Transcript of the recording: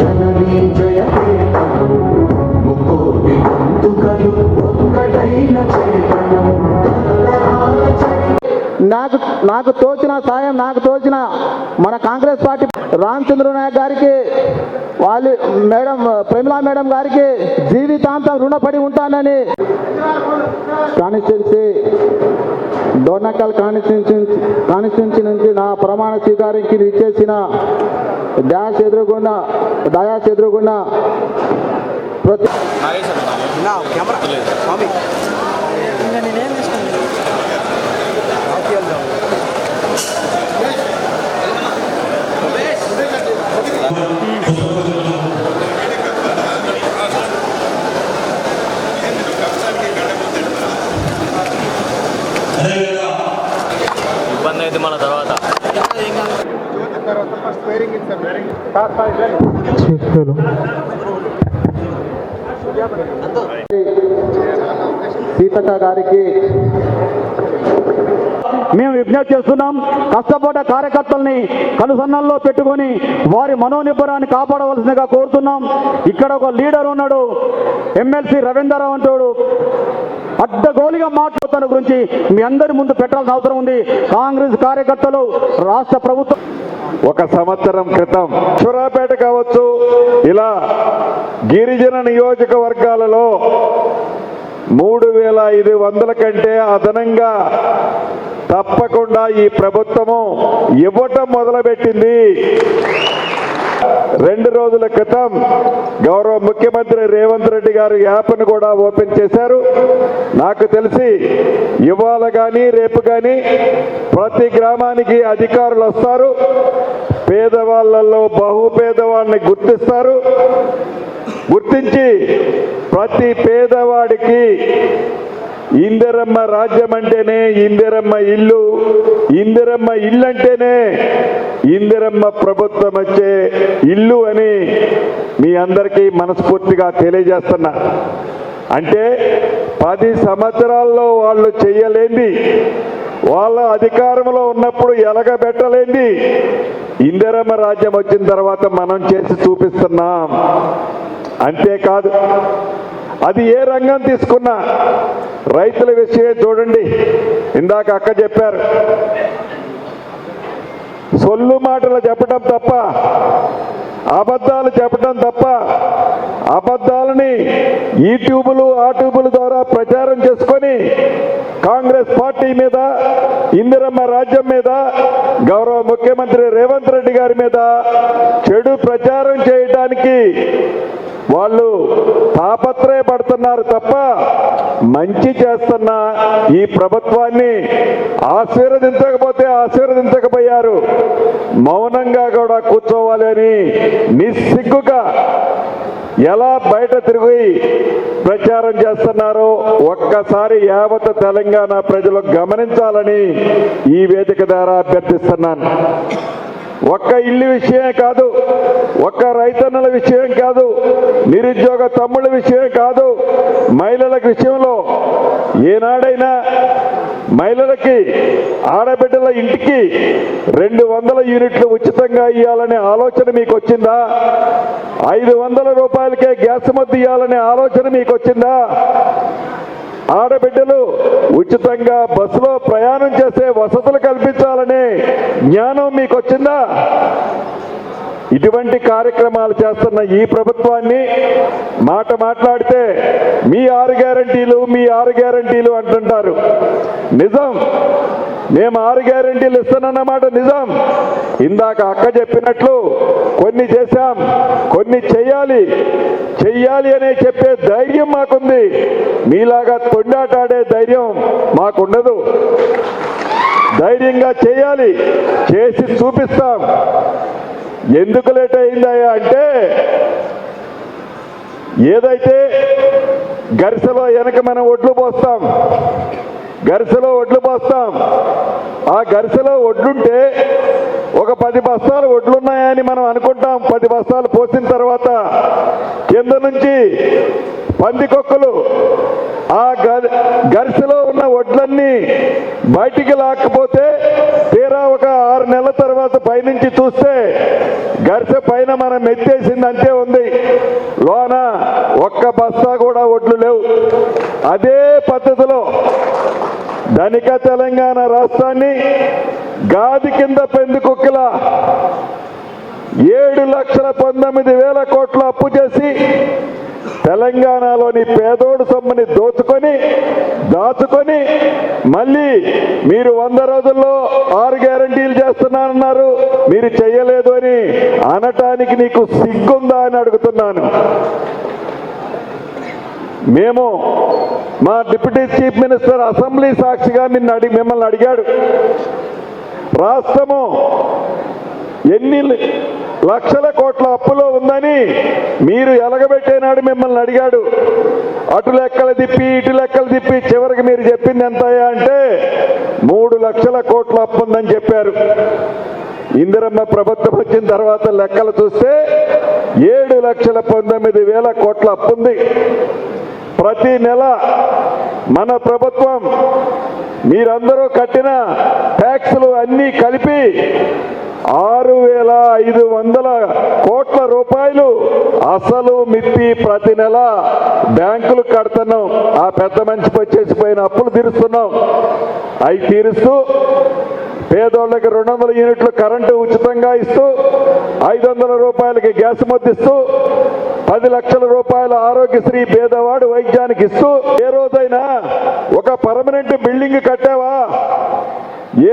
జననీ జయకేతనం ముకోటి గొంతుకలు ఒక్కటైన చేతనం నాకు తోచిన సాయం, నాకు తోచిన మన కాంగ్రెస్ పార్టీ రామచంద్ర నాయక్ గారికి, వాళ్ళు మేడం ప్రమిళా మేడం గారికి జీవితాంతం రుణపడి ఉంటానని కాన్స్టిట్యున్సీ డోర్నకల్ కాన్స్టిట్యున్సీ నుంచి నా ప్రమాణ స్వీకారానికి ఇచ్చేసిన డయాస్ ఎదురుగున్న ఇబ్బంది అయితే మన తర్వాత సీతక్క గారికి మేము విజ్ఞప్తి చేస్తున్నాం. కష్టపడ్డ కార్యకర్తల్ని కనుసన్నల్లో పెట్టుకొని వారి మనోనిబ్బరాన్ని కాపాడవలసిందిగా కోరుతున్నాం. ఇక్కడ ఒక లీడర్ ఉన్నాడు, ఎమ్మెల్సీ రవీంద్రరావు అంటాడు, అడ్డగోలుగా మాట్లాడుతున్న గురించి మీ అందరి ముందు పెట్టాల్సిన అవసరం ఉంది. కాంగ్రెస్ కార్యకర్తలు రాష్ట్ర ప్రభుత్వం ఒక సంవత్సరం క్రితం సూరాపేట కావచ్చు, ఇలా గిరిజన నియోజకవర్గాలలో 3500 కంటే అదనంగా తప్పకుండా ఈ ప్రభుత్వము ఇవ్వటం మొదలుపెట్టింది. 2 రోజుల క్రితం గౌరవ ముఖ్యమంత్రి రేవంత్ రెడ్డి గారు యాప్ను కూడా ఓపెన్ చేశారు. నాకు తెలిసి ఇవాళ కానీ రేపు కానీ ప్రతి గ్రామానికి అధికారులు వస్తారు, పేదవాళ్ళల్లో బహుపేదవాళ్ళని గుర్తిస్తారు. గుర్తించి ప్రతి పేదవాడికి ఇందిరమ్మ రాజ్యం అంటేనే ఇందిరమ్మ ఇల్లు, ఇందిరమ్మ ఇల్లు అంటేనే ఇందిరమ్మ ప్రభుత్వం వచ్చే ఇల్లు అని మీ అందరికీ మనస్ఫూర్తిగా తెలియజేస్తున్నా. అంటే 10 సంవత్సరాల్లో వాళ్ళు చేయలేంది, వాళ్ళ అధికారంలో ఉన్నప్పుడు ఎలగబెట్టలేంది ఇందిరమ్మ రాజ్యం వచ్చిన తర్వాత మనం చేసి చూపిస్తున్నాం. అంతేకాదు, అది ఏ రంగం తీసుకున్నా, రైతుల విషయం చూడండి. ఇందాక అక్క చెప్పారు, సొల్లు మాటలు చెప్పడం తప్ప, అబద్ధాలు చెప్పడం తప్ప, అబద్ధాలని ఈ ట్యూబులు ఆ ట్యూబుల ద్వారా ప్రచారం చేసుకొని కాంగ్రెస్ పార్టీ మీద, ఇందిరమ్మ రాజ్యం మీద, గౌరవ ముఖ్యమంత్రి రేవంత్ రెడ్డి గారి మీద చెడు ప్రచారం చేయడానికి వాళ్ళు తాపత్రయపడుతున్నారు తప్ప మంచి చేస్తున్న ఈ ప్రభుత్వాన్ని ఆశీర్వదించకపోతే ఆశీర్వదించకపోయారు. మౌనంగా కూడా కూర్చోవాలి అని నిస్సిగ్గుగా ఎలా బయట తిరిగి ప్రచారం చేస్తున్నారో ఒక్కసారి యావత్ తెలంగాణ ప్రజలు గమనించాలని ఈ వేదిక ద్వారా అభ్యర్థిస్తున్నాను. ఒక్క ఇల్లు విషయమే కాదు, ఒక్క రైతన్నల విషయం కాదు, నిరుద్యోగ తమ్ముళ్ళ విషయం కాదు, మహిళల విషయంలో ఏనాడైనా మహిళలకి, ఆడబిడ్డల ఇంటికి 200 యూనిట్లు ఉచితంగా ఇవ్వాలనే ఆలోచన మీకు వచ్చిందా? 500 రూపాయలకే గ్యాస్ మొద్దు ఇవ్వాలనే ఆలోచన మీకు వచ్చిందా? ఆడబిడ్డలు ఉచితంగా బస్సులో ప్రయాణం చేసే వసతులు కల్పించాలనే జ్ఞానం మీకు వచ్చిందా? ఇటువంటి కార్యక్రమాలు చేస్తున్న ఈ ప్రభుత్వాన్ని మాట్లాడితే మీ 6 గ్యారంటీలు, మీ 6 గ్యారంటీలు అంటుంటారు. నిజం, మేము 6 గ్యారంటీలు ఇస్తానన్నమాట నిజం. ఇందాక అక్క చెప్పినట్లు కొన్ని చేశాం, కొన్ని చెయ్యాలి అనే చెప్పే ధైర్యం మాకుంది. మీలాగా తొండాటాడే ధైర్యం మాకుండదు. ధైర్యంగా చేయాలి, చేసి చూపిస్తాం. ఎందుకు లేట్ అయిందయ్యా అంటే, ఏదైతే గరిసెలో వెనక మనం ఒడ్లు పోస్తాం, ఆ గరిసెలో ఒడ్లుంటే ఒక 10 బస్తాలు ఒడ్లున్నాయని మనం అనుకుంటాం. 10 బస్తాలు పోసిన తర్వాత కింద నుంచి పందికొక్కలు ఆ గరిసెలో ఉన్న ఒడ్లన్నీ బయటికి లాక్కపోతే తీరా ఒక 6 నెలల తర్వాత పైనుంచి చూస్తే గరిసె పైన మనం ఎత్తేసింది అంతే ఉంది, లోన ఒక్క బస్తా కూడా ఒడ్లు లేవు. అదే పద్ధతిలో ధనిక తెలంగాణ రాష్ట్రాన్ని గాది కింద పెందుకుక్కల 7,19,000 కోట్ల అప్పు చేసి తెలంగాణలోని పేదోడు సొమ్ముని దాచుకొని మళ్ళీ మీరు 100 రోజుల్లో 6 గ్యారంటీలు చేస్తున్నానన్నారు, మీరు చెయ్యలేదు అని అనటానికి నీకు సిగ్గుందా అని అడుగుతున్నాను. మేము మా డిప్యూటీ చీఫ్ మినిస్టర్ అసెంబ్లీ సాక్షిగా మిమ్మల్ని అడిగాడు, రాష్ట్రము ఎన్ని లక్షల కోట్ల అప్పులో ఉందని మీరు ఎలగబెట్టేనాడు మిమ్మల్ని అడిగాడు. అటు లెక్కలు తిప్పి ఇటు లెక్కలు తిప్పి చివరికి మీరు చెప్పింది ఎంతయ్యా అంటే 3 లక్షల కోట్ల అప్పు ఉందని చెప్పారు. ఇందిరమ్మ ప్రభుత్వం వచ్చిన తర్వాత లెక్కలు చూస్తే 7,19,000 కోట్ల అప్పు ఉంది. ప్రతి నెల మన ప్రభుత్వం మీరందరూ కట్టిన ట్యాక్సులు అన్నీ కలిపి 6,500 కోట్ల రూపాయలు అసలు మిత్తి ప్రతి నెల బ్యాంకులు కడుతున్నాం. ఆ పెద్ద మనిషికి వచ్చేసిపోయిన అప్పులు తీరుస్తున్నాం. అవి తీరుస్తూ పేదోళ్ళకి 200 యూనిట్లు కరెంటు ఉచితంగా ఇస్తూ 500 రూపాయలకి గ్యాస్ మొద్దిస్తూ 10 లక్షల రూపాయల ఆరోగ్యశ్రీ పేదవాడు వైద్యానికి ఇస్తూ ఏ రోజైనా ఒక పర్మనెంట్ బిల్డింగ్ కట్టావా? ఏ